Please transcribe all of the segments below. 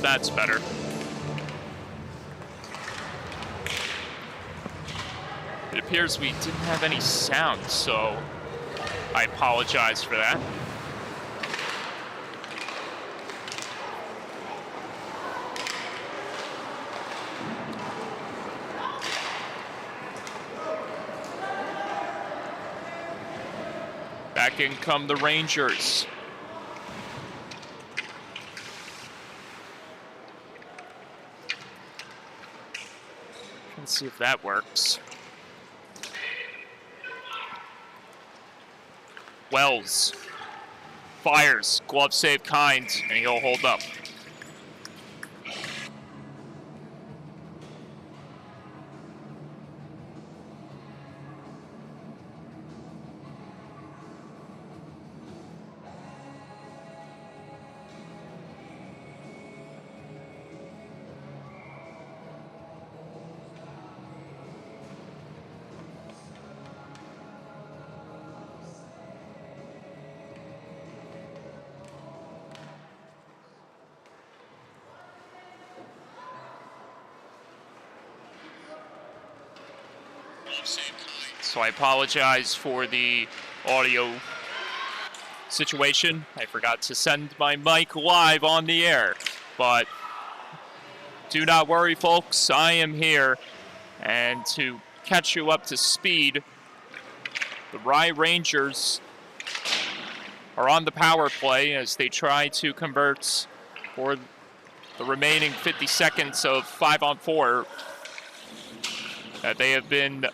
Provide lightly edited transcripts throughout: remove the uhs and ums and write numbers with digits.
that's better. It appears we didn't have any sound, so I apologize for that. Back in come the Rangers. Let's see if that works. Wells fires, glove save kind, and he'll hold up. So I apologize for the audio situation. I forgot to send my mic live on the air. But do not worry, folks. I am here. And to catch you up to speed, the Rye Rangers are on the power play as they try to convert for the remaining 50 seconds of 5-on-4 that they have been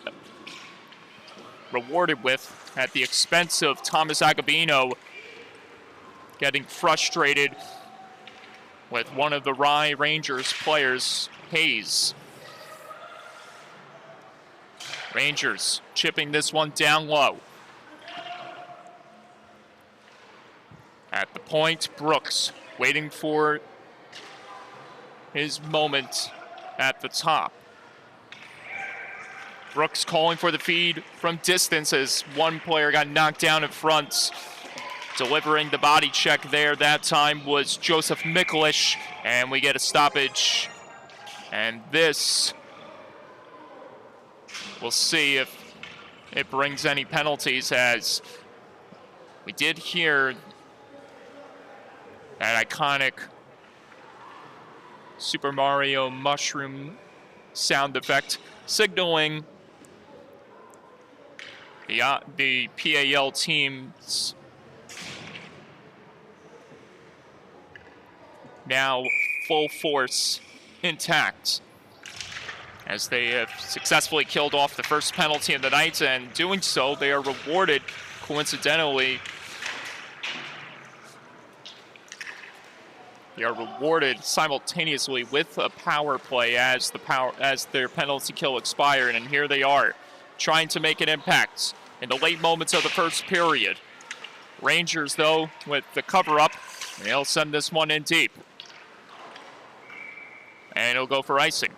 rewarded with at the expense of Thomas Agabino getting frustrated with one of the Rye Rangers players, Hayes. Rangers chipping this one down low. At the point, Brooks waiting for his moment at the top. Brooks calling for the feed from distance as one player got knocked down in front. Delivering the body check there that time was Joseph Mikulish, and we get a stoppage. And this, we'll see if it brings any penalties, as we did hear that iconic Super Mario mushroom sound effect signaling the PAL team's now full force intact, as they have successfully killed off the first penalty of the night, and doing so, they are rewarded, coincidentally, they are rewarded simultaneously with a power play as their penalty kill expired, and here they are, trying to make an impact in the late moments of the first period. Rangers, though, with the cover-up, they'll send this one in deep. And it'll go for icing.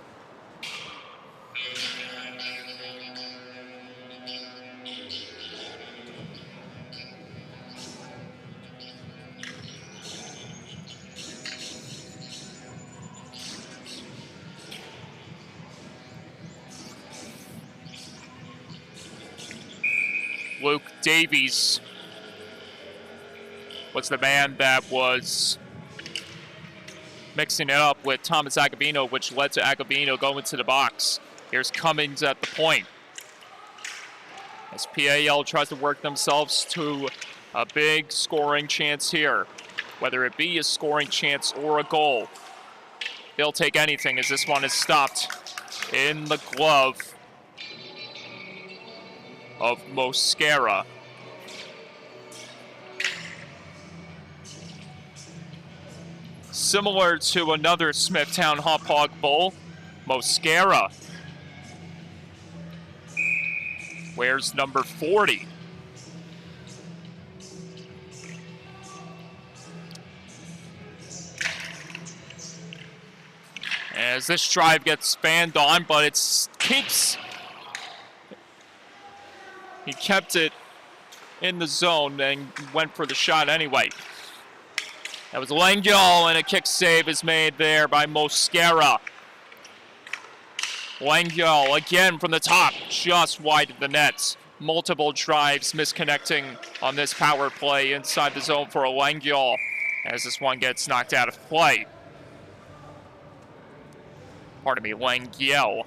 Luke Davies was the man that was mixing it up with Thomas Agabino, which led to Agabino going to the box. Here's Cummings at the point, as PAL tries to work themselves to a big scoring chance here. Whether it be a scoring chance or a goal, they'll take anything, as this one is stopped in the glove of Mosquera. Similar to another Smithtown Hop Hog Bowl, Mosquera wears number 40. As this drive gets spanned on, but it keeps. He kept it in the zone and went for the shot anyway. That was LIAHL, and a kick save is made there by Mosquera. LIAHL again from the top, just wide of the net. Multiple drives misconnecting on this power play inside the zone for LIAHL as this one gets knocked out of play. Pardon me, LIAHL.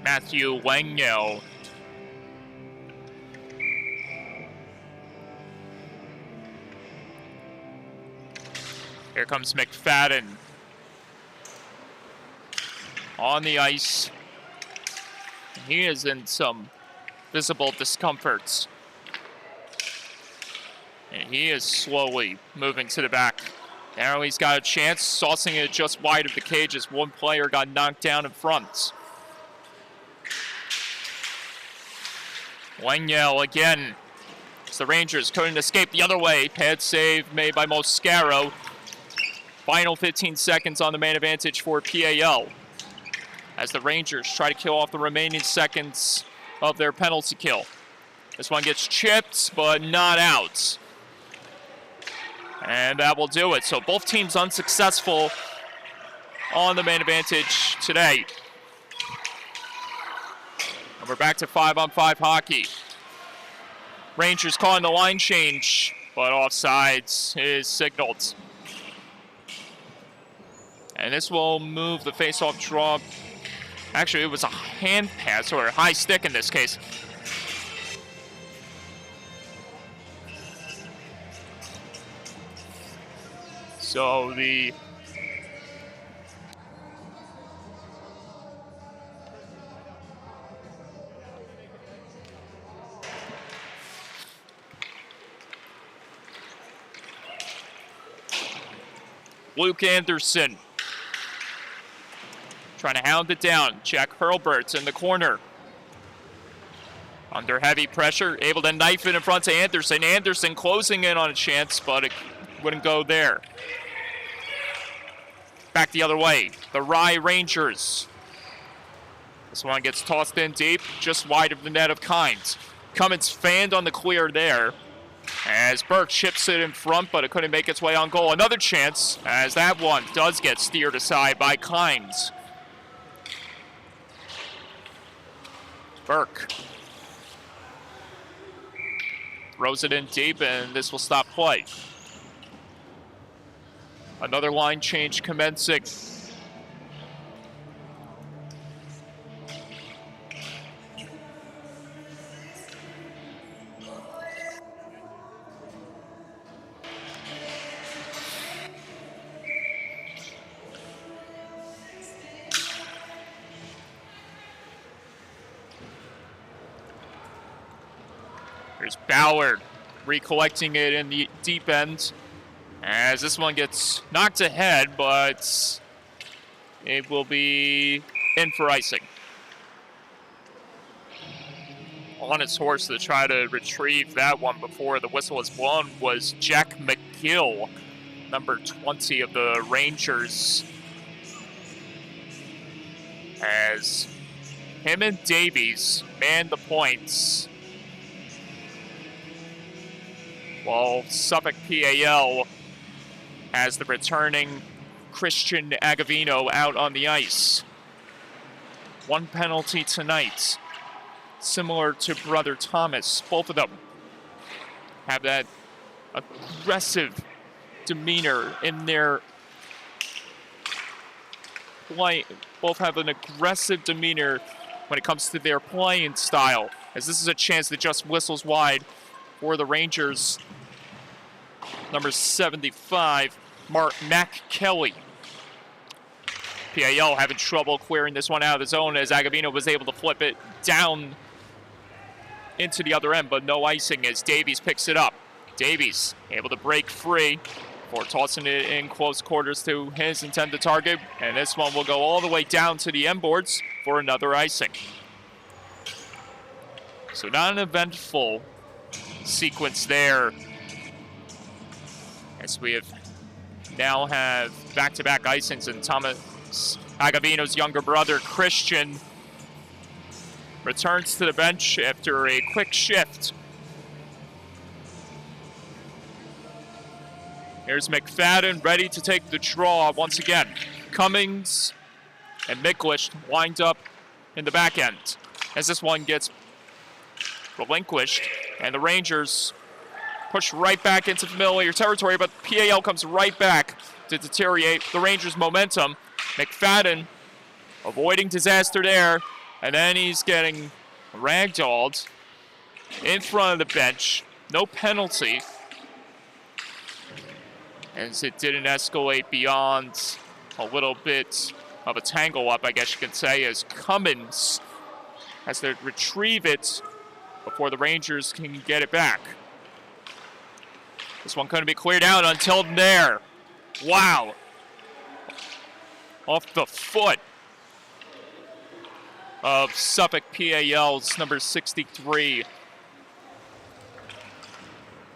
Matthew LIAHL. Here comes McFadden on the ice. He is in some visible discomforts. And he is slowly moving to the back. Now he's got a chance, saucing it just wide of the cage as one player got knocked down in front. LIAHL again. As the Rangers couldn't escape the other way. Pad save made by Mosquera. Final 15 seconds on the man advantage for PAL. As the Rangers try to kill off the remaining seconds of their penalty kill. This one gets chipped, but not out. And that will do it. So both teams unsuccessful on the man advantage today. And we're back to 5-on-5 hockey. Rangers calling the line change, but offsides is signaled. And this will move the face-off draw. Actually, it was a hand pass, or a high stick in this case. So the Luke Anderson trying to hound it down. Jack Hurlbert's in the corner. Under heavy pressure, able to knife it in front to Anderson. Anderson closing in on a chance, but it wouldn't go there. Back the other way, the Rye Rangers. This one gets tossed in deep, just wide of the net of Kynes. Cummins fanned on the clear there, as Burke chips it in front, but it couldn't make its way on goal. Another chance, as that one does get steered aside by Kynes. Burke throws it in deep, and this will stop play. Another line change commencing. Here's Ballard recollecting it in the deep end. As this one gets knocked ahead, but it will be in for icing. On its horse to try to retrieve that one before the whistle was blown was Jack McGill, number 20 of the Rangers. As him and Davies manned the points, while Suffolk PAL has the returning Christian Agavino out on the ice. One penalty tonight, similar to Brother Thomas. Both of them have that aggressive demeanor in their play. Both have an aggressive demeanor when it comes to their playing style, as this is a chance that just whistles wide for the Rangers. Number 75, Mac Kelly. PAL having trouble clearing this one out of the zone as Agavino was able to flip it down into the other end, but no icing as Davies picks it up. Davies able to break free before tossing it in close quarters to his intended target, and this one will go all the way down to the end boards for another icing. So not an eventful sequence there, as we now have back-to-back icings, and Thomas Agavino's younger brother, Christian, returns to the bench after a quick shift. Here's McFadden ready to take the draw once again. Cummings and Miklish wind up in the back end as this one gets relinquished, and the Rangers push right back into familiar territory, but PAL comes right back to deteriorate the Rangers' momentum. McFadden avoiding disaster there, and then he's getting ragdolled in front of the bench. No penalty, as it didn't escalate beyond a little bit of a tangle up, I guess you could say, as Cummins has to retrieve it before the Rangers can get it back. This one couldn't be cleared out until there. Wow. Off the foot of Suffolk PAL's number 63,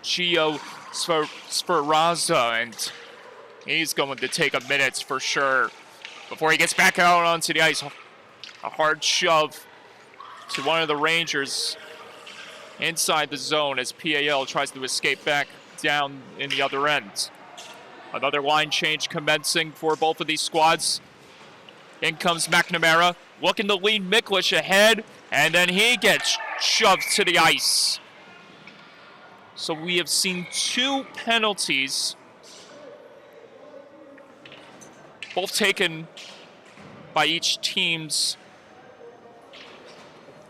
Gio Sferrazza, and he's going to take a minute for sure before he gets back out onto the ice. A hard shove to one of the Rangers inside the zone as PAL tries to escape back down in the other end. Another line change commencing for both of these squads. In comes McNamara, looking to lead Miklish ahead, and then he gets shoved to the ice. So we have seen 2 penalties, both taken by each team's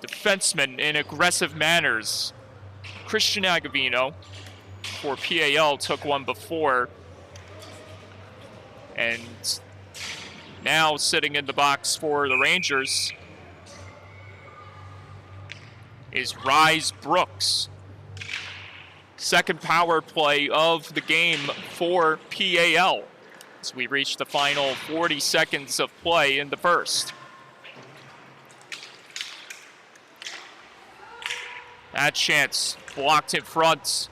defensemen in aggressive manners. Christian Agavino for PAL took one before, and now sitting in the box for the Rangers is Rise Brooks. Second power play of the game for PAL as we reach the final 40 seconds of play in the first. That chance blocked in front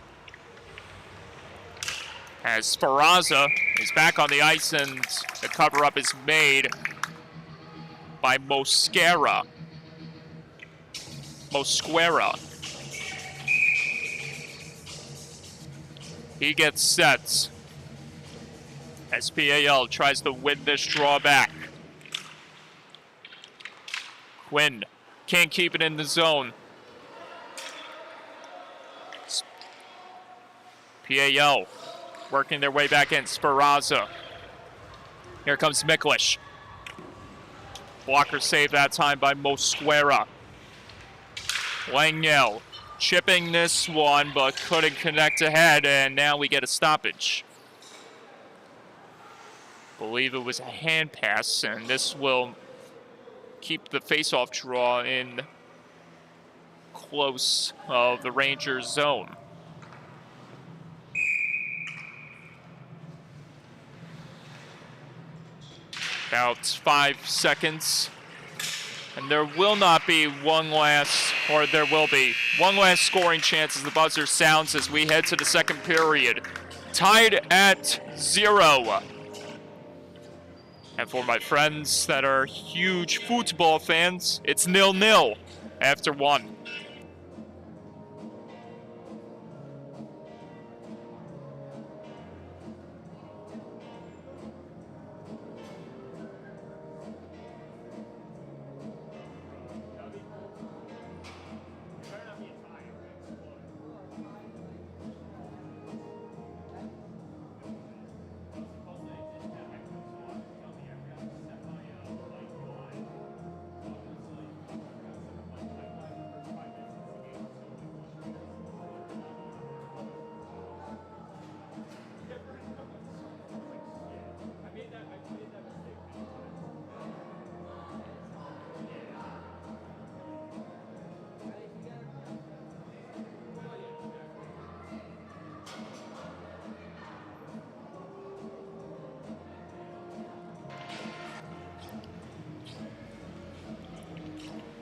as Sferrazza is back on the ice, and the cover-up is made by Mosquera. He gets set as PAL tries to win this draw back. Quinn can't keep it in the zone. PAL working their way back in. Sferrazza. Here comes Miklish. Blocker save that time by Mosquera. Langnell chipping this one, but couldn't connect ahead, and now we get a stoppage. Believe it was a hand pass, and this will keep the face-off draw in close of the Rangers' zone. About 5 seconds, and there will not be one last, or there will be one last scoring chance as the buzzer sounds as we head to the second period. Tied at 0. And for my friends that are huge football fans, it's 0-0 after 1.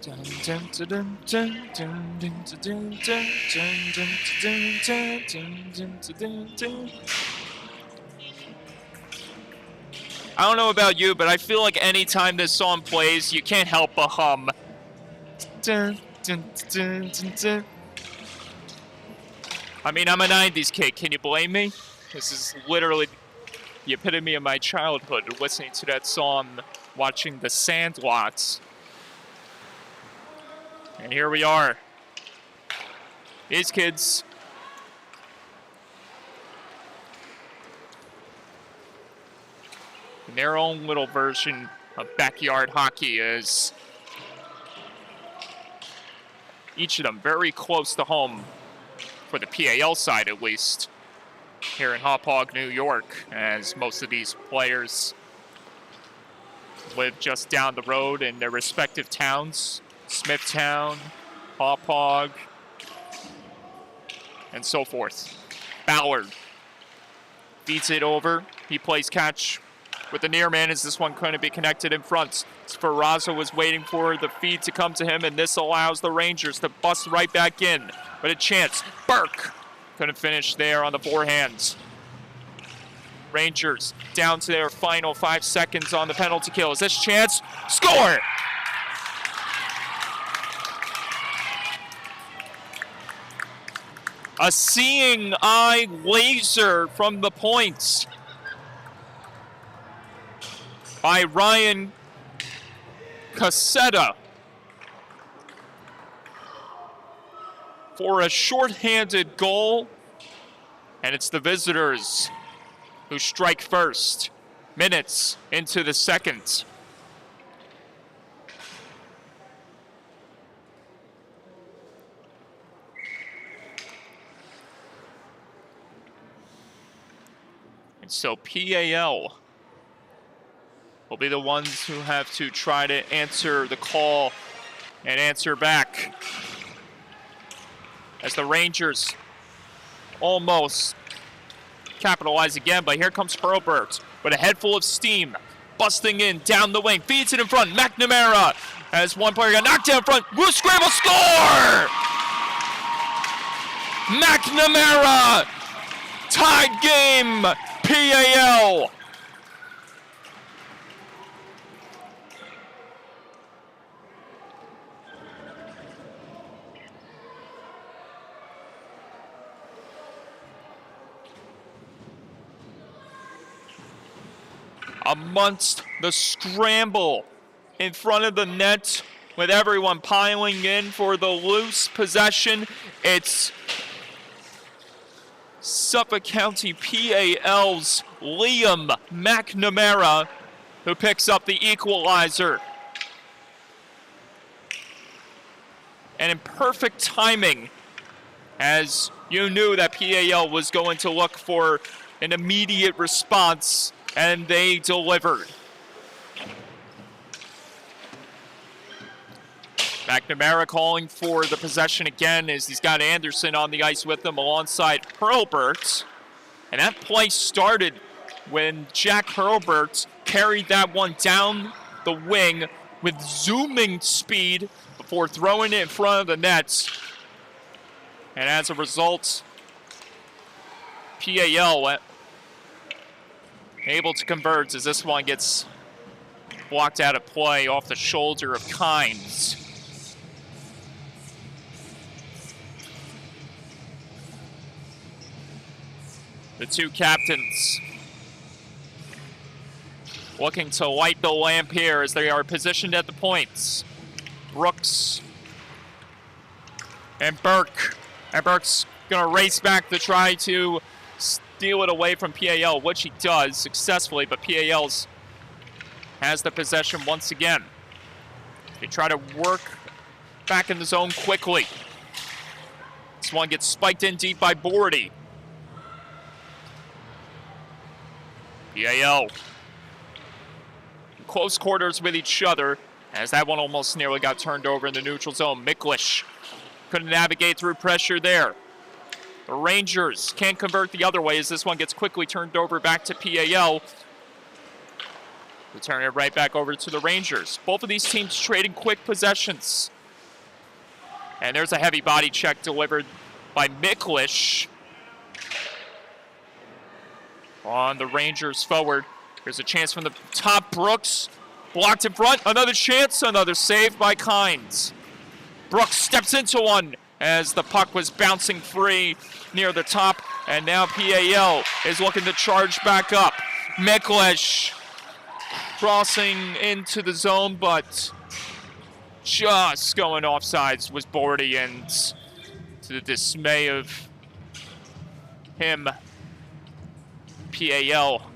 I don't know about you, but I feel like anytime this song plays, you can't help but hum. Dun, dun, dun, dun, dun. I mean, I'm a 90s kid. Can you blame me? This is literally the epitome of my childhood, listening to that song, watching The Sandlots. And here we are. These kids. In their own little version of backyard hockey, is each of them very close to home, for the PAL side at least, here in Hauppauge, New York, as most of these players live just down the road in their respective towns, Smithtown, Hauppauge, and so forth. Ballard feeds it over. He plays catch with the near man. Is this one going to be connected in front? Sferrazzo was waiting for the feed to come to him, and this allows the Rangers to bust right back in. But a chance. Burke couldn't finish there on the forehand. Rangers down to their final 5 seconds on the penalty kill. Is this chance? Score! A seeing eye laser from the points by Ryan Cassetta for a shorthanded goal, and it's the visitors who strike first, minutes into the second. And so PAL will be the ones who have to try to answer the call and answer back, as the Rangers almost capitalize again. But here comes Hurlburt with a head full of steam, busting in down the wing, feeds it in front. McNamara has one player got knocked down front. Will scramble, score! McNamara, tied game, PAL. Amongst the scramble in front of the net, with everyone piling in for the loose possession, it's Suffolk County PAL's Liam McNamara who picks up the equalizer. And in perfect timing, as you knew that PAL was going to look for an immediate response, and they delivered. McNamara calling for the possession again, as he's got Anderson on the ice with him alongside Hurlburt. And that play started when Jack Hurlburt carried that one down the wing with zooming speed before throwing it in front of the nets. And as a result, PAL able to convert, as this one gets blocked out of play off the shoulder of Kynes. The two captains looking to light the lamp here as they are positioned at the points. Brooks and Burke. And Burke's going to race back to try to steal it away from PAL, which he does successfully, but PAL has the possession once again. They try to work back in the zone quickly. This one gets spiked in deep by Bordy. PAL in close quarters with each other, as that one almost nearly got turned over in the neutral zone. Miklish couldn't navigate through pressure there. The Rangers can't convert the other way, as this one gets quickly turned over back to PAL. We turn it right back over to the Rangers. Both of these teams trading quick possessions. And there's a heavy body check delivered by Miklish on the Rangers forward. There's a chance from the top. Brooks blocked in front. Another chance, another save by Kynes. Brooks steps into one as the puck was bouncing free near the top. And now PAL is looking to charge back up. Miklish crossing into the zone, but just going offsides was Bordy, and to the dismay of him, PAL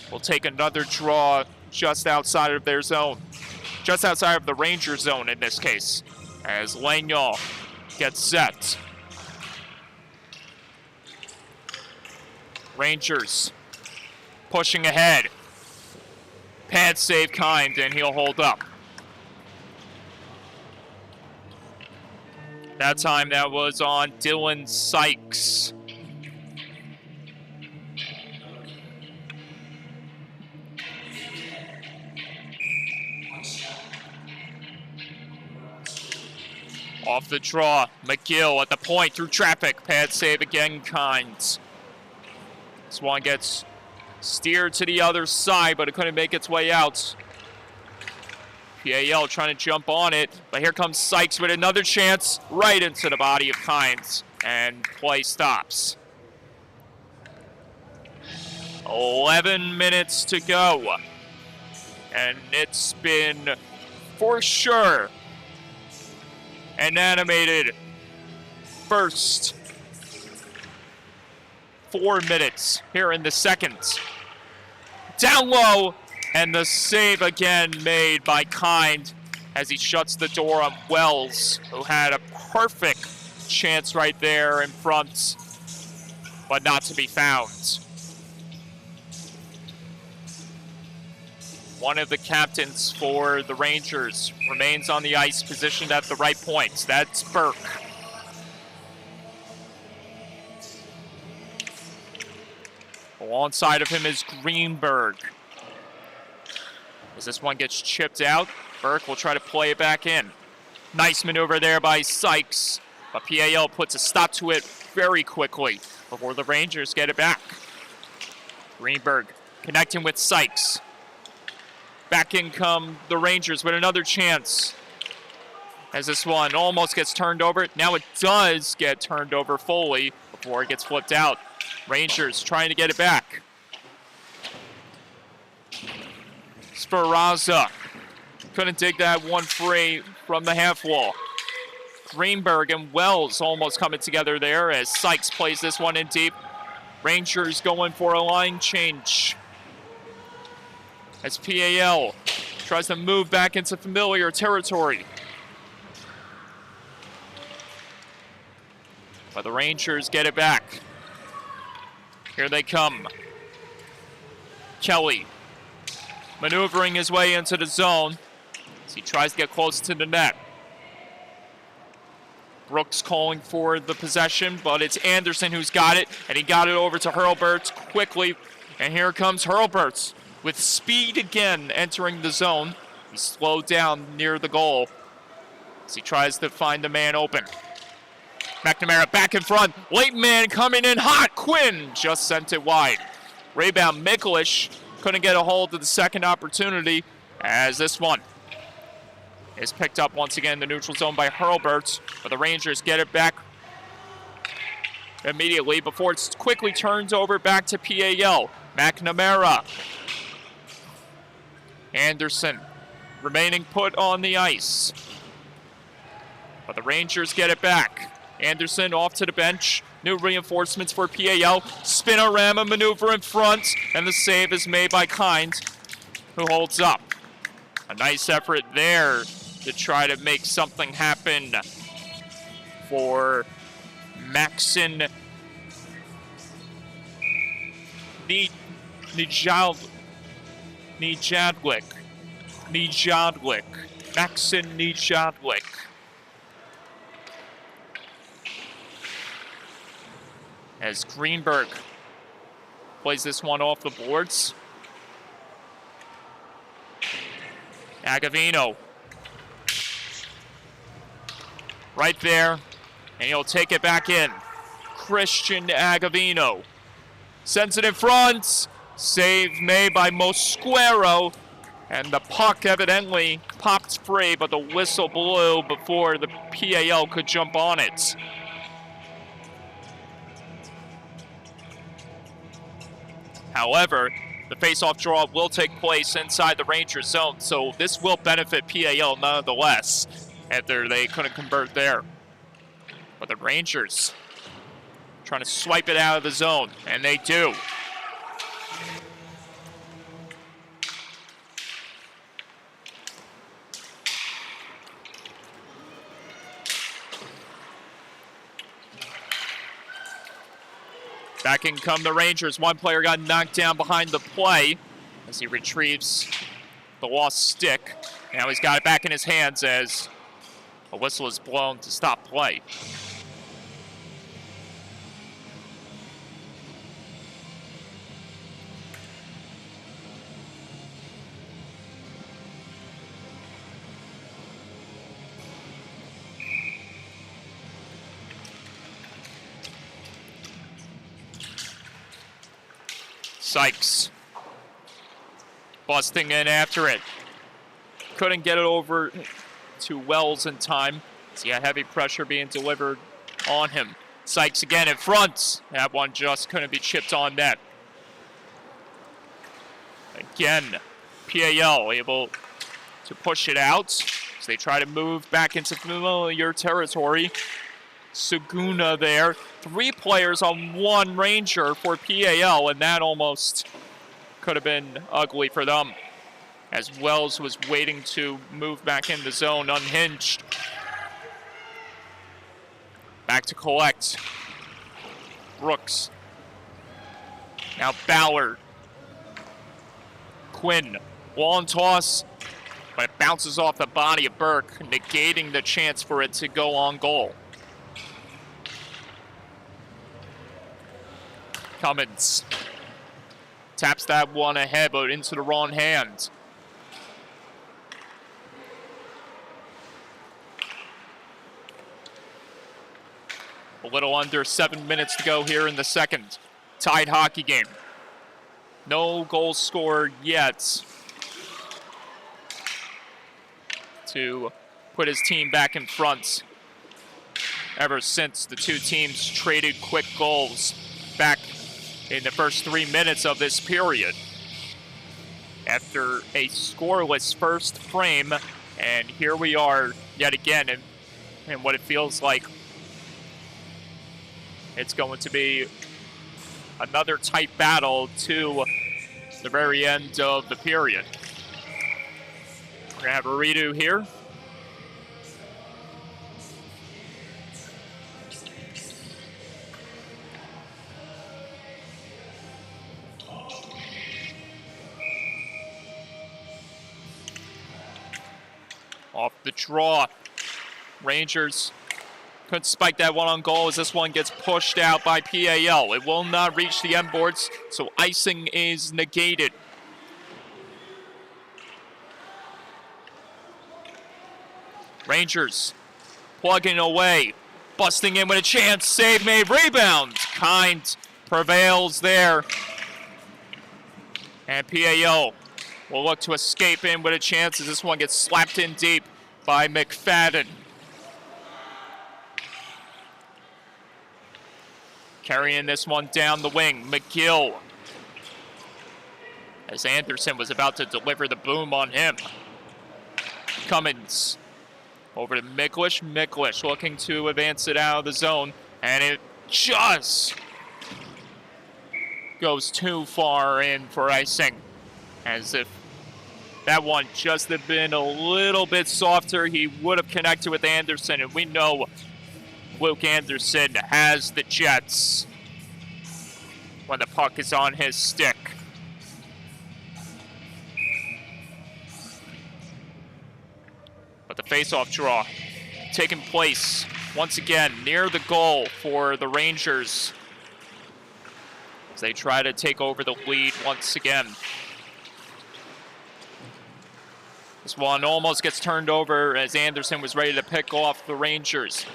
will take another draw just outside of their zone. Just outside of the Ranger zone in this case, as LIAHL gets set. Rangers pushing ahead. Pad save Kind, and he'll hold up. That time that was on Dylan Sykes. Off the draw, McGill at the point through traffic. Pad save again, Kynes. This one gets steered to the other side, but it couldn't make its way out. PAL trying to jump on it, but here comes Sykes with another chance right into the body of Kynes, and play stops. 11 minutes to go, and it's been, for sure, an animated first 4 minutes here in the second. Down low, and the save again made by Kind as he shuts the door on Wells, who had a perfect chance right there in front, but not to be found. One of the captains for the Rangers remains on the ice, positioned at the right points. That's Burke. Alongside of him is Greenberg. As this one gets chipped out, Burke will try to play it back in. Nice maneuver there by Sykes, but PAL puts a stop to it very quickly before the Rangers get it back. Greenberg connecting with Sykes. Back in come the Rangers with another chance. As this one almost gets turned over. Now it does get turned over fully before it gets flipped out. Rangers trying to get it back. Speraza couldn't dig that one free from the half wall. Greenberg and Wells almost coming together there as Sykes plays this one in deep. Rangers going for a line change. As PAL tries to move back into familiar territory. But the Rangers get it back. Here they come. Kelly maneuvering his way into the zone as he tries to get close to the net. Brooks calling for the possession, but it's Anderson who's got it, and he got it over to Hurlbert quickly. And here comes Hurlbert with speed again entering the zone. He's slowed down near the goal as he tries to find the man open. McNamara back in front. Late man coming in hot. Quinn just sent it wide. Rebound Miklish couldn't get a hold of the second opportunity as this one is picked up once again in the neutral zone by Hurlbert. But the Rangers get it back immediately before it's quickly turns over back to PAL. McNamara. Anderson remaining put on the ice. But the Rangers get it back. Anderson off to the bench. New reinforcements for PAL. Spinorama maneuver in front, and the save is made by Kind, who holds up. A nice effort there to try to make something happen for Maxim Nijadlik. Maxim Nijadlik. As Greenberg plays this one off the boards. Agavino. Right there, and he'll take it back in. Christian Agavino sends it in front. Save made by Mosquero, And the puck evidently popped free, but the whistle blew before the PAL could jump on it. However, the face-off draw will take place inside the Rangers zone, so this will benefit PAL nonetheless after they couldn't convert there. But the Rangers trying to swipe it out of the zone, and they do. Back in come the Rangers. One player got knocked down behind the play as he retrieves the lost stick. Now he's got it back in his hands as a whistle is blown to stop play. Sykes busting in after it. Couldn't get it over to Wells in time. See a heavy pressure being delivered on him. Sykes again in front. That one just couldn't be chipped on net. Again, PAL able to push it out as they try to move back into familiar territory. Saguna there. 3 players on 1 Ranger for PAL, and that almost could have been ugly for them, as Wells was waiting to move back in the zone unhinged. Back to collect. Brooks. Now Ballard. Quinn. Long toss, but it bounces off the body of Burke, negating the chance for it to go on goal. Cummins taps that one ahead, but into the wrong hand. A little under 7 minutes to go here in the second. Tied hockey game. No goal scored yet to put his team back in front ever since the 2 teams traded quick goals back in the first 3 minutes of this period. After a scoreless first frame, and here we are yet again in what it feels like it's going to be another tight battle to the very end of the period. We're gonna have a redo here. Off the draw. Rangers couldn't spike that one on goal as this one gets pushed out by PAL. It will not reach the end boards, so icing is negated. Rangers plugging away, busting in with a chance, save made, rebound. Kind prevails there. And PAL will look to escape in with a chance as this one gets slapped in deep by McFadden. Carrying this one down the wing, McGill. As Anderson was about to deliver the boom on him. Cummins over to Miklish. Miklish looking to advance it out of the zone, and it just goes too far in for icing. As if that one just had been a little bit softer, he would have connected with Anderson, and we know Luke Anderson has the Jets when the puck is on his stick. But the face-off draw taking place once again near the goal for the Rangers as they try to take over the lead once again. This one almost gets turned over as Anderson was ready to pick off the Rangers.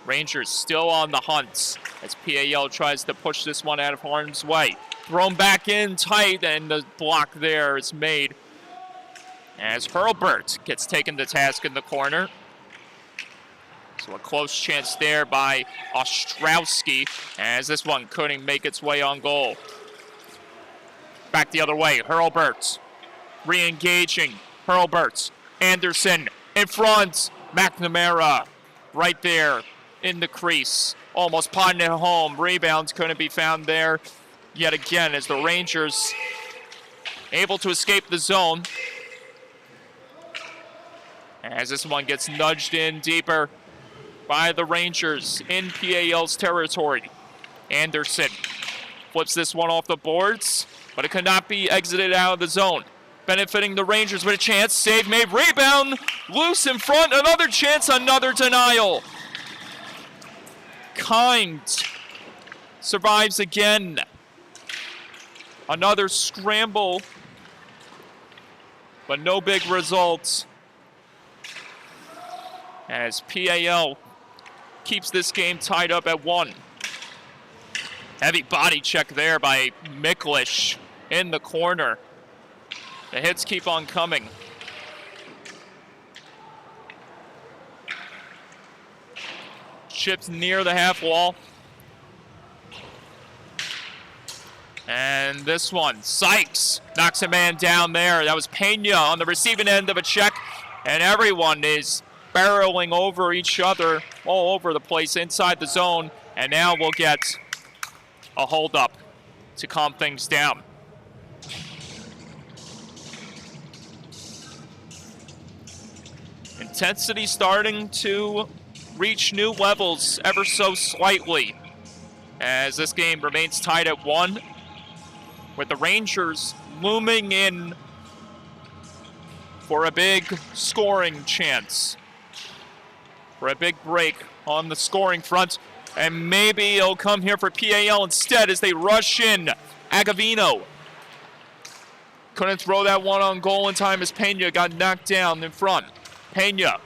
Rangers still on the hunt as PAL tries to push this one out of harm's way. Thrown back in tight, and the block there is made as Hurlburt gets taken to task in the corner. So a close chance there by Ostrowski, as this one couldn't make its way on goal. Back the other way, Hurlburt re-engaging. Hurlburt, Anderson in front, McNamara right there in the crease, almost potting it home. Rebounds couldn't be found there yet again as the Rangers able to escape the zone. As this one gets nudged in deeper by the Rangers in PAL's territory. Anderson flips this one off the boards, but it could not be exited out of the zone. Benefiting the Rangers with a chance. Save made. Rebound. Loose in front. Another chance. Another denial. Kind survives again. Another scramble, but no big results. As PAL keeps this game tied up at 1. Heavy body check there by Miklish in the corner. The hits keep on coming. Chips near the half wall. And this one, Sykes knocks a man down there. That was Pena on the receiving end of a check. And everyone is barreling over each other all over the place inside the zone. And now we'll get a hold-up to calm things down. Intensity starting to reach new levels ever so slightly as this game remains tied at 1, with the Rangers looming in for a big scoring chance, for a big break on the scoring front. And maybe it'll come here for PAL instead as they rush in. Agavino couldn't throw that one on goal in time as Pena got knocked down in front. Pena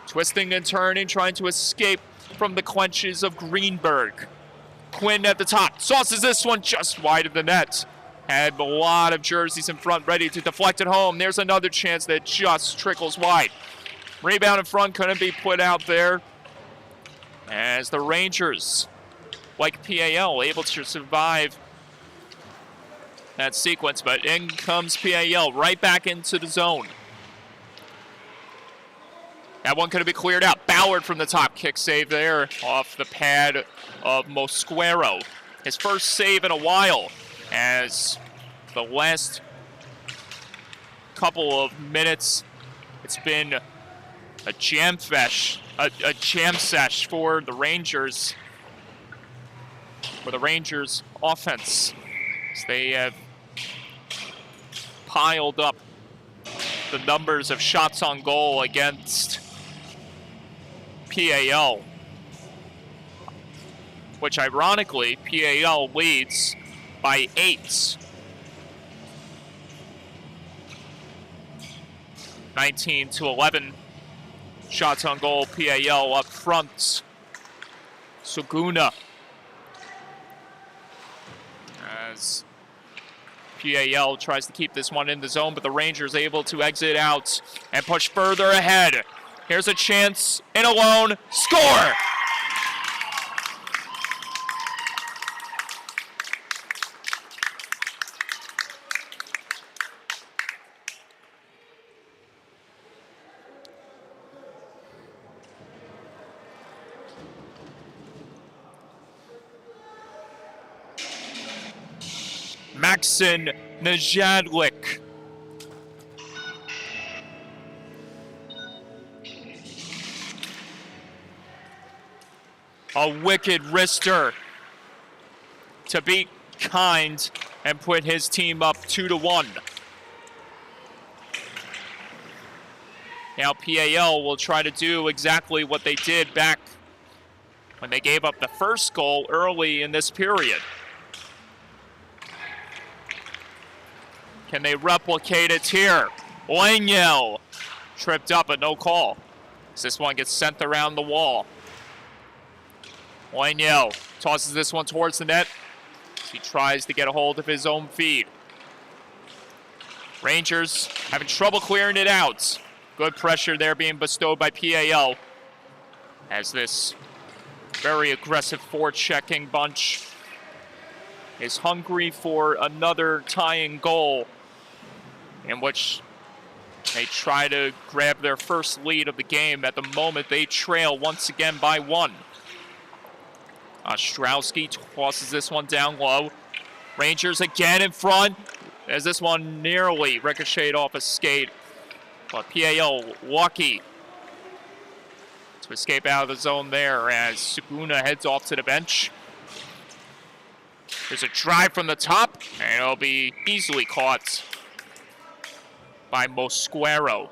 twisting and turning, trying to escape from the clenches of Greenberg. Quinn at the top, sauces this one just wide of the net. Had a lot of jerseys in front ready to deflect it home. There's another chance that just trickles wide. Rebound in front couldn't be put out there as the Rangers, like PAL, able to survive that sequence, but in comes PAL right back into the zone. That one could have been cleared out. Ballard from the top, kick save there off the pad of Mosquero. His first save in a while, as the last couple of minutes, it's been a jam sesh for the Rangers, offense. As they have piled up the numbers of shots on goal against PAL, which ironically, PAL leads by 8. 19-11 shots on goal, PAL up front. Suguna, as PAL tries to keep this one in the zone, but the Rangers able to exit out and push further ahead. Here's a chance, in alone, score! Maxim Najadlik. A wicked wrister to beat Kind and put his team up 2-1. Now PAL will try to do exactly what they did back when they gave up the first goal early in this period. Can they replicate it here? LIAHL tripped up, but no call. As this one gets sent around the wall. LIAHL tosses this one towards the net. He tries to get a hold of his own feed. Rangers having trouble clearing it out. Good pressure there being bestowed by PAL as this very aggressive forechecking bunch is hungry for another tying goal in which they try to grab their first lead of the game. At the moment, they trail once again by 1. Ostrowski tosses this one down low. Rangers again in front as this one nearly ricocheted off a skate. But PAL lucky to escape out of the zone there as Suguna heads off to the bench. There's a drive from the top, and it'll be easily caught by Mosquero.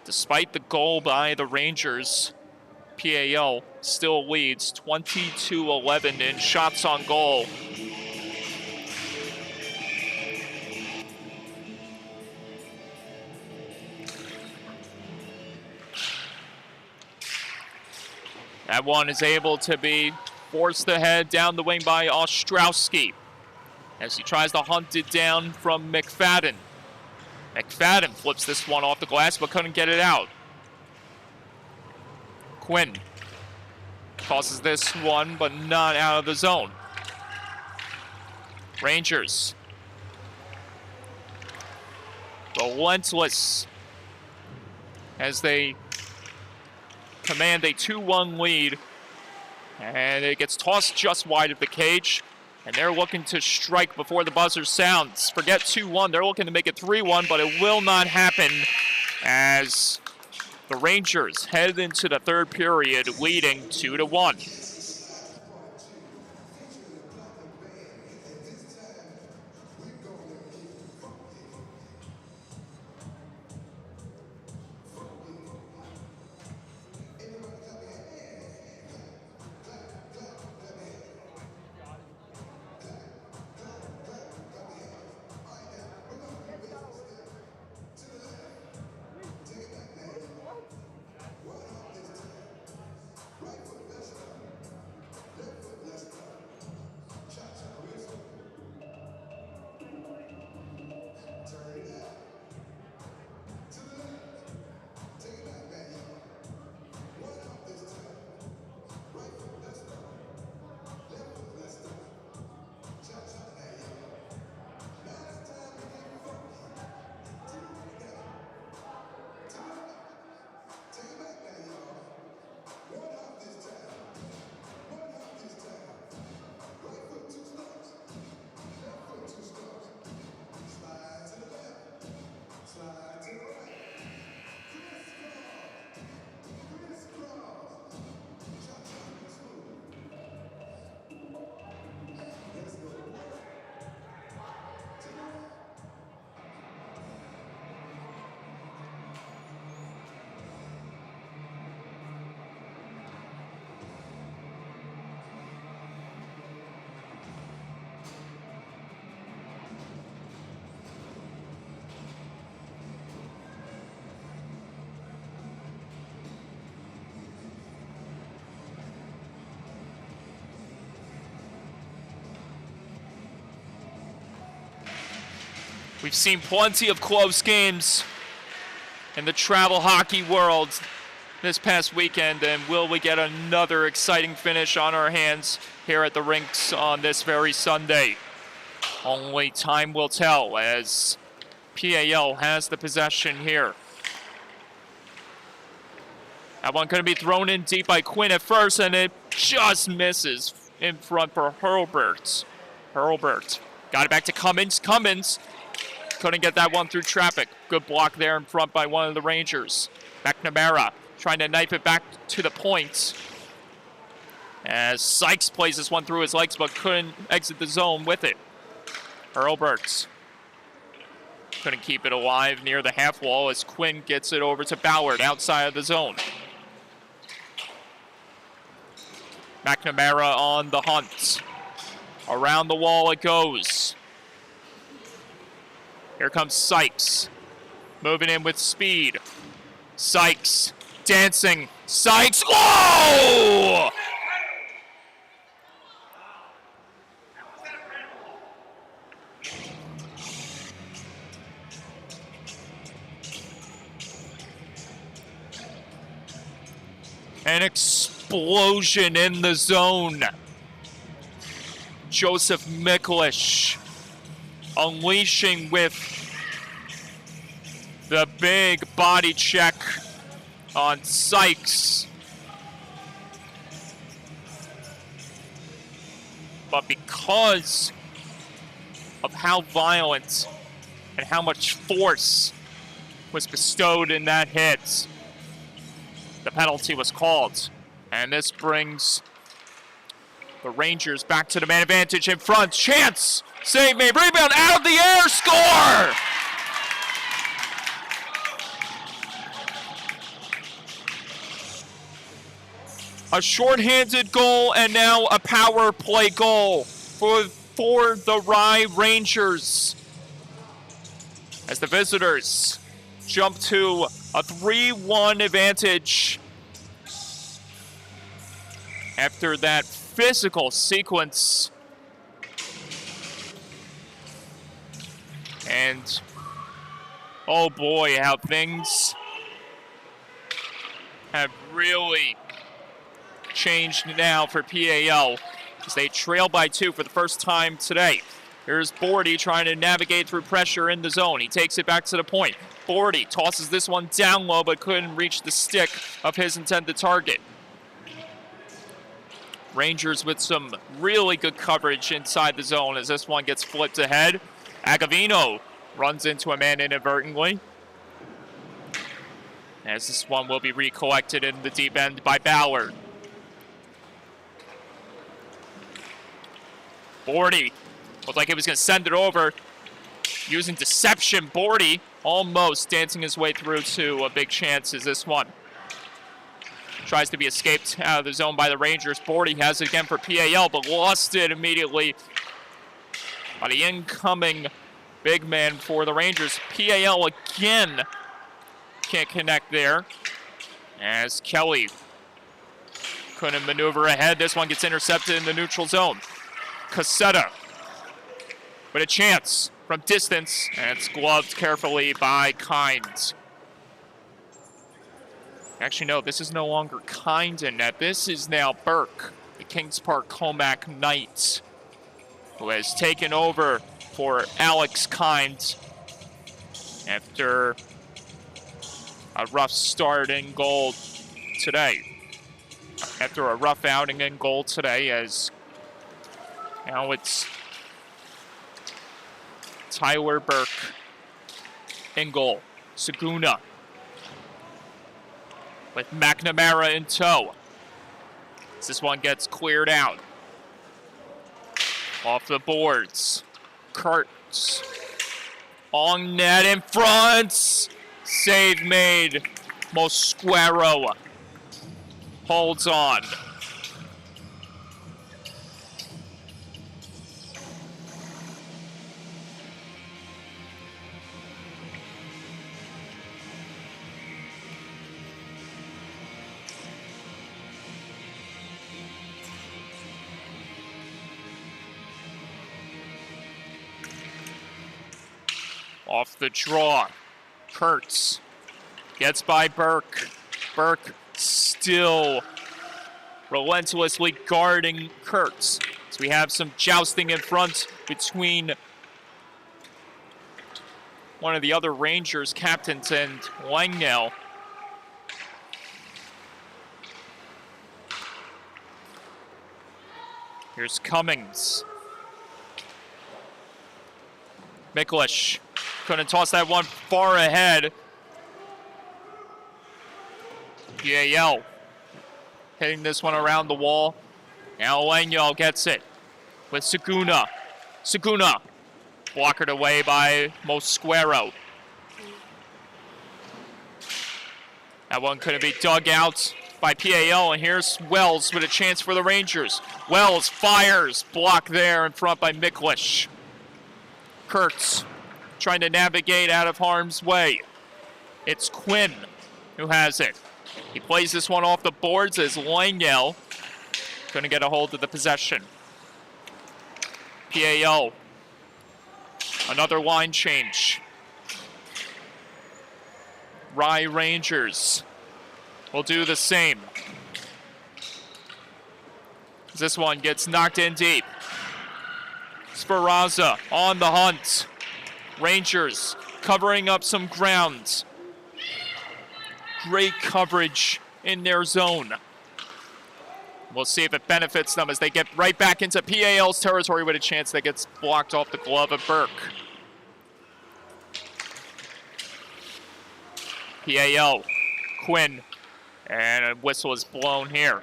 Despite the goal by the Rangers, PAL still leads 22-11 in shots on goal. That one is able to be forced ahead down the wing by Ostrowski as he tries to hunt it down from McFadden. McFadden flips this one off the glass but couldn't get it out. Quinn tosses this one but not out of the zone. Rangers relentless as they command a 2-1 lead, and it gets tossed just wide of the cage, and they're looking to strike before the buzzer sounds. Forget 2-1, they're looking to make it 3-1, but it will not happen as the Rangers head into the third period leading 2-1. We've seen plenty of close games in the travel hockey world this past weekend, and will we get another exciting finish on our hands here at the rinks on this very Sunday? Only time will tell as PAL has the possession here. That one going to be thrown in deep by Quinn at first, and it just misses in front for Hurlbert. Hurlbert got it back to Cummins. Cummins couldn't get that one through traffic. Good block there in front by one of the Rangers. McNamara trying to knife it back to the point as Sykes plays this one through his legs but couldn't exit the zone with it. Hurlbert couldn't keep it alive near the half wall as Quinn gets it over to Ballard outside of the zone. McNamara on the hunt. Around the wall it goes. Here comes Sykes. Moving in with speed. Sykes dancing. Sykes. Whoa! An explosion in the zone. Joseph Miklish unleashing with the big body check on Sykes. But because of how violent and how much force was bestowed in that hit, the penalty was called. And this brings the Rangers back to the man advantage in front. Chance! Save made. Rebound out of the air. Score! A shorthanded goal and now a power play goal for the Rye Rangers. As the visitors jump to a 3-1 advantage after that physical sequence. And oh boy, how things have really changed now for PAL as they trail by 2 for the first time today. Here's Bordy trying to navigate through pressure in the zone. He takes it back to the point. Bordy tosses this one down low but couldn't reach the stick of his intended target. Rangers with some really good coverage inside the zone as this one gets flipped ahead. Agavino runs into a man inadvertently. As this one will be recollected in the deep end by Ballard. Bordy looked like he was going to send it over. Using deception, Bordy almost dancing his way through to a big chance as this one tries to be escaped out of the zone by the Rangers. Bordy has it again for PAL, but lost it immediately by the incoming big man for the Rangers. PAL again can't connect there as Kelly couldn't maneuver ahead. This one gets intercepted in the neutral zone. Casetta with a chance from distance, and it's gloved carefully by Kind. Actually, no, this is no longer Kind in net. This is now Burke, the Kings Park Comac Knight, who has taken over for Alex Kind after a rough start in goal today. After a rough outing in goal today, as now it's Tyler Burke in goal. Saguna with McNamara in tow. As this one gets cleared out. Off the boards. Kurtz on net in front. Save made. Mosquero holds on. Off the draw, Kurtz gets by Burke. Burke still relentlessly guarding Kurtz. So we have some jousting in front between one of the other Rangers captains and LIAHL. Here's Cummings. Miklish couldn't toss that one far ahead. PAL hitting this one around the wall. Now LIAHL gets it with Saguna. Saguna blockered away by Mosquero. That one couldn't be dug out by PAL, and here's Wells with a chance for the Rangers. Wells fires, blocked there in front by Miklish. Kurtz trying to navigate out of harm's way. It's Quinn who has it. He plays this one off the boards as LIAHL couldn't get a hold of the possession. PAL, another line change. Rye Rangers will do the same. This one gets knocked in deep. Speranza on the hunt. Rangers covering up some ground. Great coverage in their zone. We'll see if it benefits them as they get right back into PAL's territory with a chance that gets blocked off the glove of Burke. PAL, Quinn, and a whistle is blown here.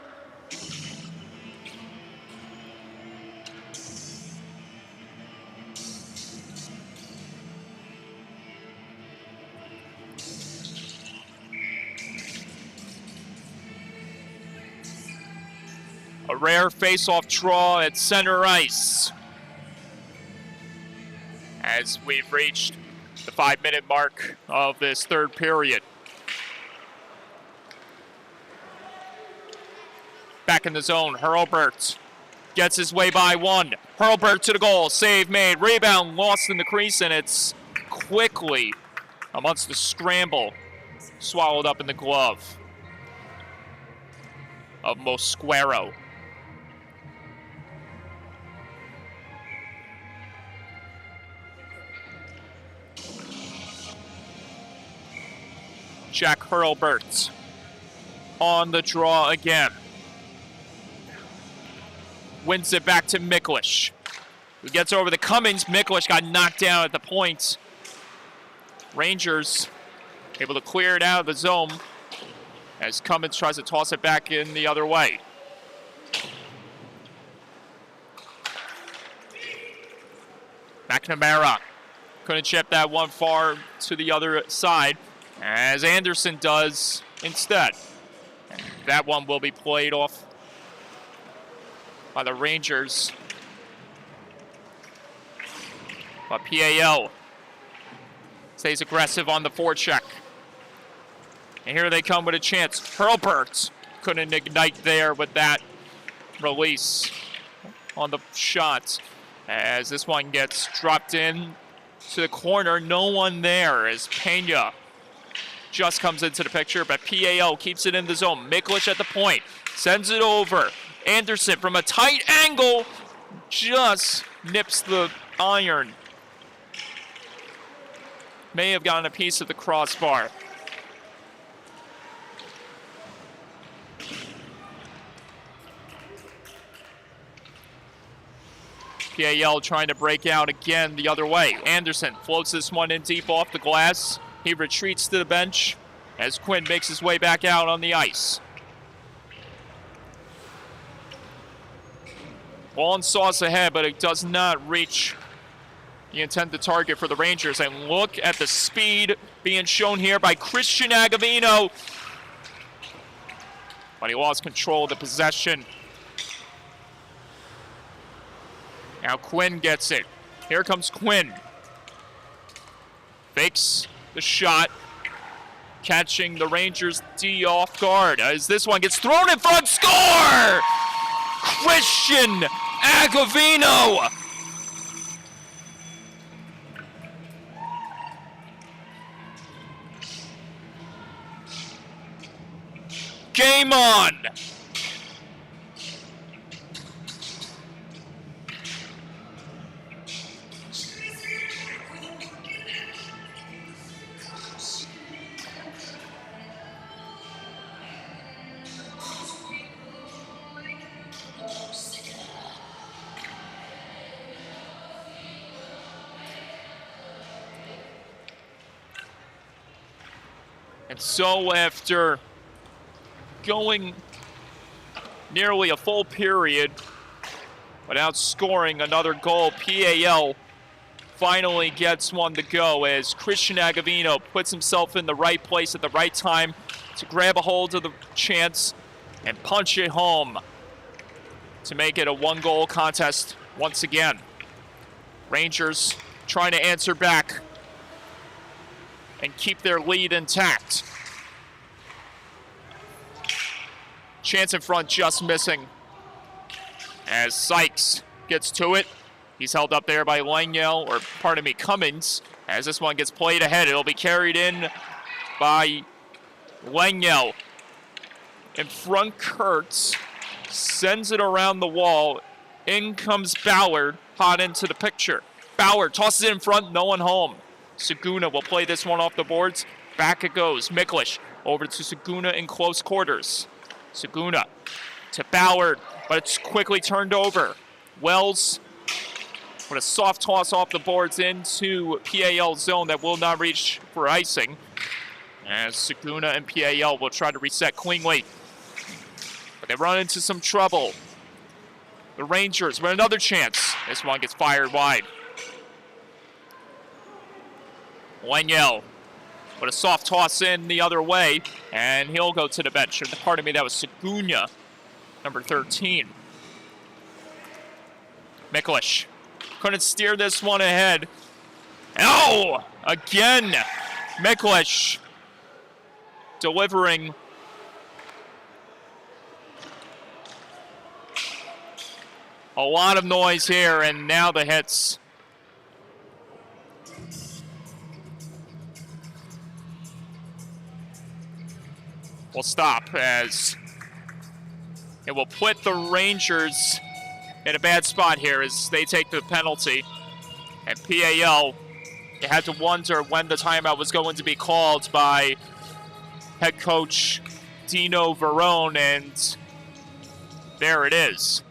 A rare face-off draw at center ice. As we've reached the 5-minute mark of this third period. Back in the zone, Hurlbert gets his way by one. Hurlbert to the goal, save made, rebound lost in the crease, and it's quickly, amongst the scramble, swallowed up in the glove of Mosquero. Jack Hurlbert on the draw again. Wins it back to Miklish, who gets over the Cummins. Miklish got knocked down at the point. Rangers able to clear it out of the zone as Cummins tries to toss it back in the other way. McNamara couldn't chip that one far to the other side, as Anderson does instead. And that one will be played off by the Rangers. But PAL stays aggressive on the forecheck. And here they come with a chance. Hurlbert couldn't ignite there with that release on the shot. As this one gets dropped in to the corner, no one there as Pena just comes into the picture, but PAL keeps it in the zone. Miklish at the point, sends it over. Anderson from a tight angle just nips the iron. May have gotten a piece of the crossbar. PAL trying to break out again the other way. Anderson floats this one in deep off the glass. He retreats to the bench as Quinn makes his way back out on the ice. Ball and sauce ahead, but it does not reach the intended target for the Rangers. And look at the speed being shown here by Christian Agavino. But he lost control of the possession. Now Quinn gets it. Here comes Quinn. Fakes the shot, catching the Rangers D off guard as this one gets thrown in front. Score! Christian Agavino! Game on! And so after going nearly a full period without scoring another goal, PAL finally gets one to go as Christian Agavino puts himself in the right place at the right time to grab a hold of the chance and punch it home to make it a one-goal contest once again. Rangers trying to answer back and keep their lead intact. Chance in front, just missing. As Sykes gets to it, he's held up there by LIAHL, or pardon me, Cummins. As this one gets played ahead, it'll be carried in by LIAHL. In front, Kurtz. sends it around the wall. In comes Ballard, hot into the picture. Ballard tosses it in front, no one home. Saguna will play this one off the boards. Back it goes. Miklish over to Saguna in close quarters. Saguna to Ballard, but it's quickly turned over. Wells with a soft toss off the boards into PAL zone that will not reach for icing. As Saguna and PAL will try to reset cleanly. But they run into some trouble. The Rangers with another chance. This one gets fired wide. Lanyell with a soft toss in the other way, and he'll go to the bench. Pardon me, that was Saguna, number 13. Miklish couldn't steer this one ahead. Oh! Again! Miklish delivering. A lot of noise here, and now the hits. Will stop as it will put the Rangers in a bad spot here as they take the penalty. And PAL, they had to wonder when the timeout was going to be called by head coach Dino Verone, and there it is.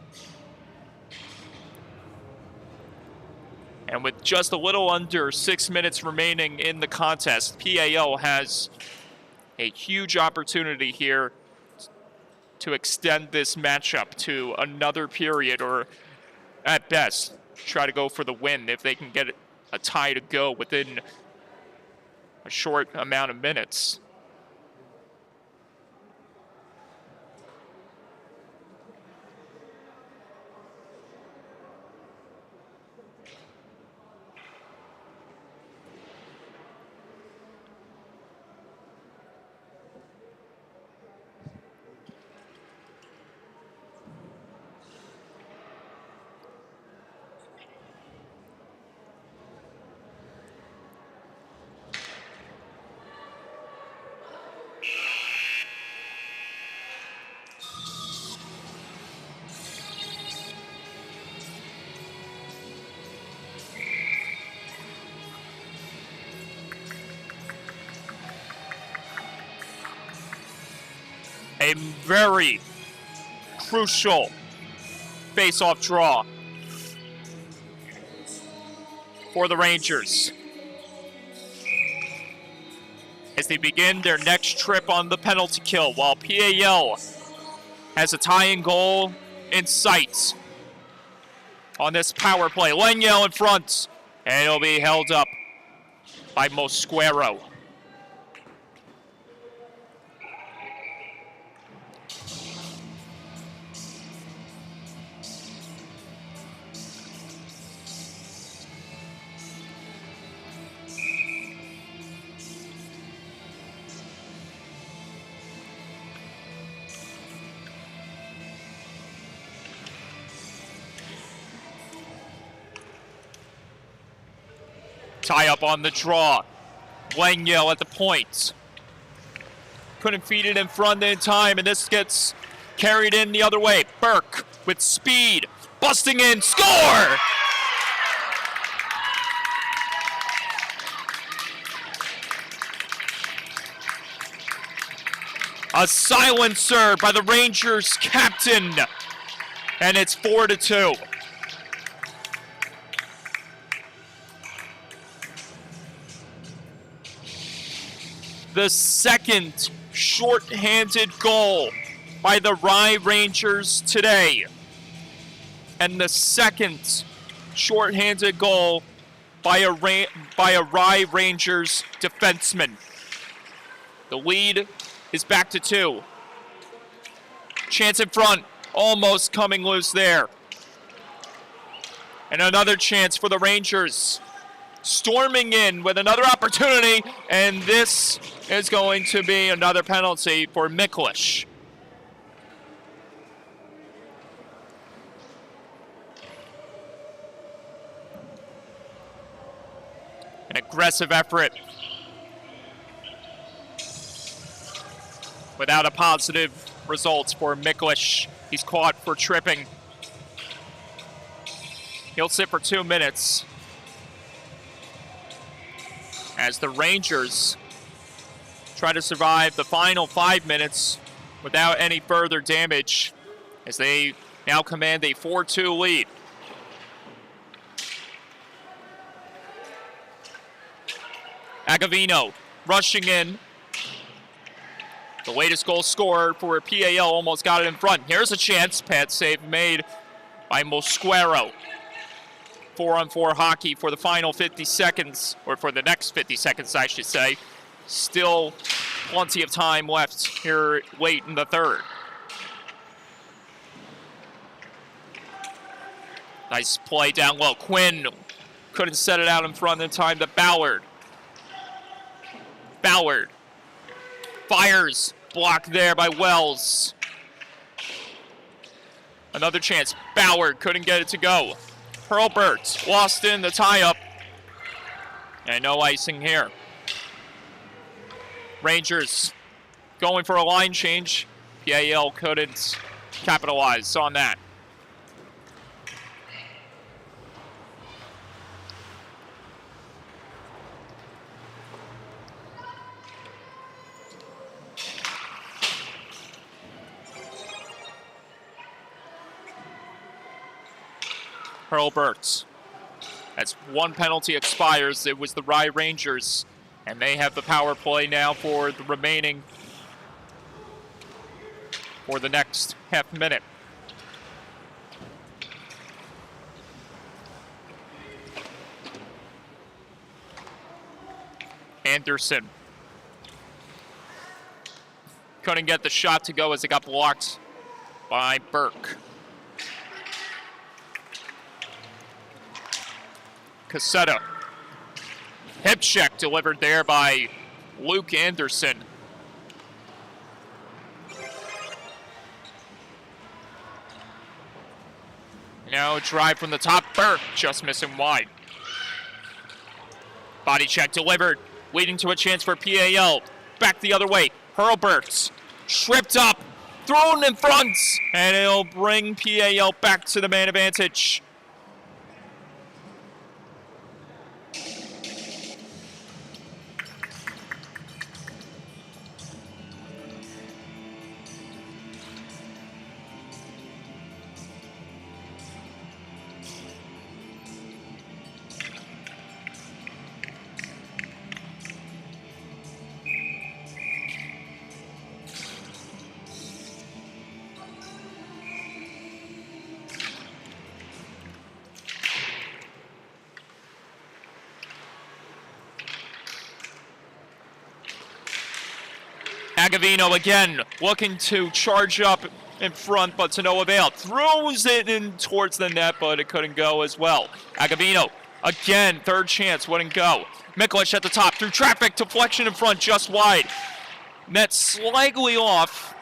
And with just a little under 6 minutes remaining in the contest, PAL has a huge opportunity here to extend this matchup to another period, or at best, try to go for the win if they can get a tie to go within a short amount of minutes. A very crucial face-off draw for the Rangers as they begin their next trip on the penalty kill, while PAL has a tying goal in sight on this power play. Lanyell in front, and it'll be held up by Mosquero. Tie up on the draw. Lanyell at the point. Couldn't feed it in front in time, and this gets carried in the other way. Burke with speed, busting in, score! A silencer by the Rangers captain, and it's 4-2. The second shorthanded goal by the Rye Rangers today. And the second shorthanded goal by a Rye Rangers defenseman. The lead is back to 2. Chance in front, almost coming loose there. And another chance for the Rangers. Storming in with another opportunity, and this is going to be another penalty for Miklish. An aggressive effort without a positive result for Miklish. He's caught for tripping. He'll sit for 2 minutes. As the Rangers try to survive the final 5 minutes without any further damage, as they now command a 4-2 lead. Agavino rushing in. The latest goal scorer for PAL almost got it in front. Here's a chance. Pad save made by Mosquero. 4-on-4 hockey for the final 50 seconds, or for the next 50 seconds, I should say. Still plenty of time left here late in the third. Nice play down low. Quinn couldn't set it out in front in time to Ballard. Ballard fires, blocked there by Wells. Another chance. Ballard couldn't get it to go. Hurlbert lost in the tie-up. And no icing here. Rangers going for a line change. PAL couldn't capitalize on that. Hurlbert. That's one penalty expires. It was the Rye Rangers, and they have the power play now for the remaining, for the next half minute. Anderson couldn't get the shot to go as it got blocked by Burke. Cassetta. Hip check delivered there by Luke Anderson. Now a drive from the top. Burke just missing wide. Body check delivered, leading to a chance for PAL. Back the other way. Hurlbert tripped up, thrown in front, and it'll bring PAL back to the man advantage. Agavino again looking to charge up in front, but to no avail. Throws it in towards the net, but it couldn't go as well. Agavino again, third chance, wouldn't go. Mikulich at the top, through traffic, deflection in front, just wide. Net slightly off,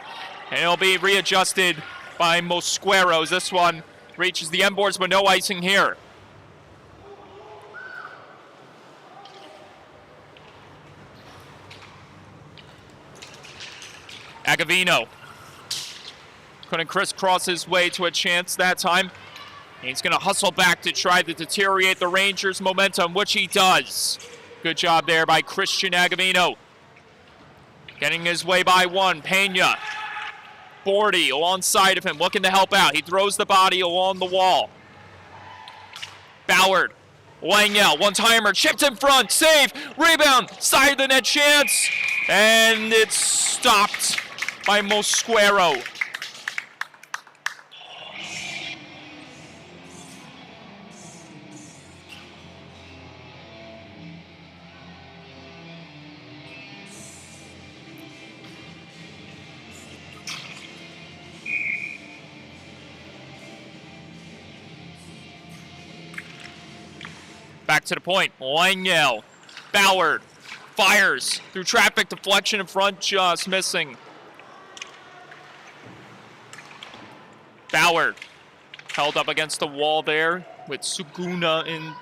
and it'll be readjusted by Mosquero. This one reaches the end boards, but no icing here. Agavino couldn't crisscross his way to a chance that time. He's going to hustle back to try to deteriorate the Rangers' momentum, which he does. Good job there by Christian Agavino. Getting his way by one. Pena. Bordy alongside of him, looking to help out. He throws the body along the wall. Ballard. LIAHL, one-timer, chipped in front, save, rebound, side of the net chance, and it's stopped by Mosquero. Back to the point, LIAHL, Ballard, fires through traffic, deflection in front, just missing. Ballard held up against the wall there with Suguna in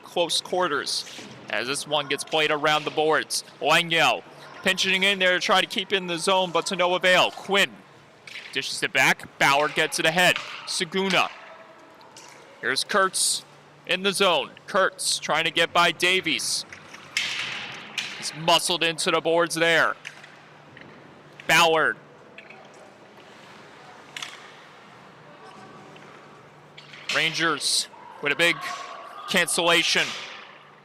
close quarters as this one gets played around the boards. LIAHL pinching in there to try to keep in the zone, but to no avail. Quinn Dishes it back. Bauer gets it ahead. Saguna. Here's Kurtz in the zone. Kurtz trying to get by Davies. He's muscled into the boards there. Bauer. Rangers with a big cancellation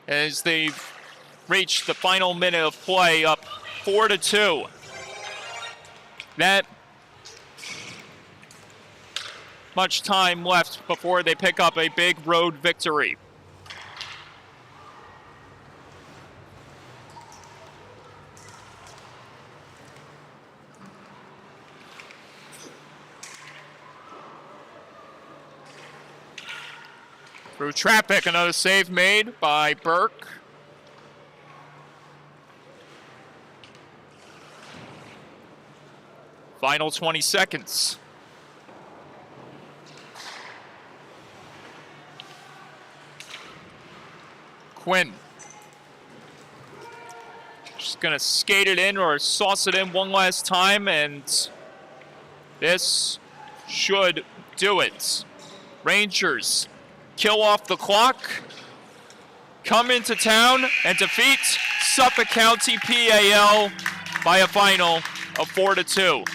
as they've reached the final minute of play, up 4-2. That much time left before they pick up a big road victory. Through traffic, another save made by Burke. Final 20 seconds. Quinn. Just gonna skate it in or sauce it in one last time, and this should do it. Rangers kill off the clock, come into town, and defeat Suffolk County PAL by a final of 4-2.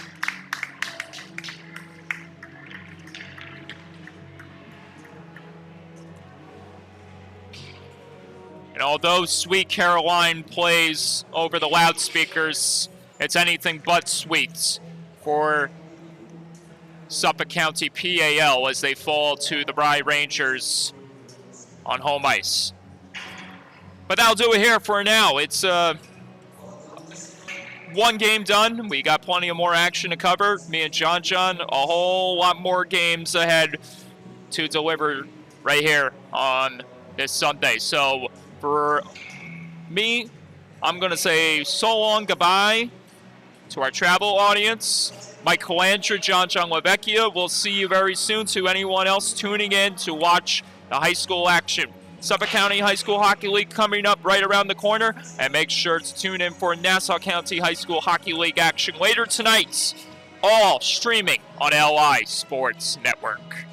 And although Sweet Caroline plays over the loudspeakers, it's anything but sweet for Suffolk County PAL as they fall to the Rye Rangers on home ice. But that'll do it here for now. It's one game done. We got plenty of more action to cover. Me and John, a whole lot more games ahead to deliver right here on this Sunday. So for me, I'm going to say so long, goodbye to our travel audience. Mike Calandra, John LaVecchia. We'll see you very soon. To anyone else tuning in to watch the high school action. Suffolk County High School Hockey League coming up right around the corner. And make sure to tune in for Nassau County High School Hockey League action later tonight. All streaming on LI Sports Network.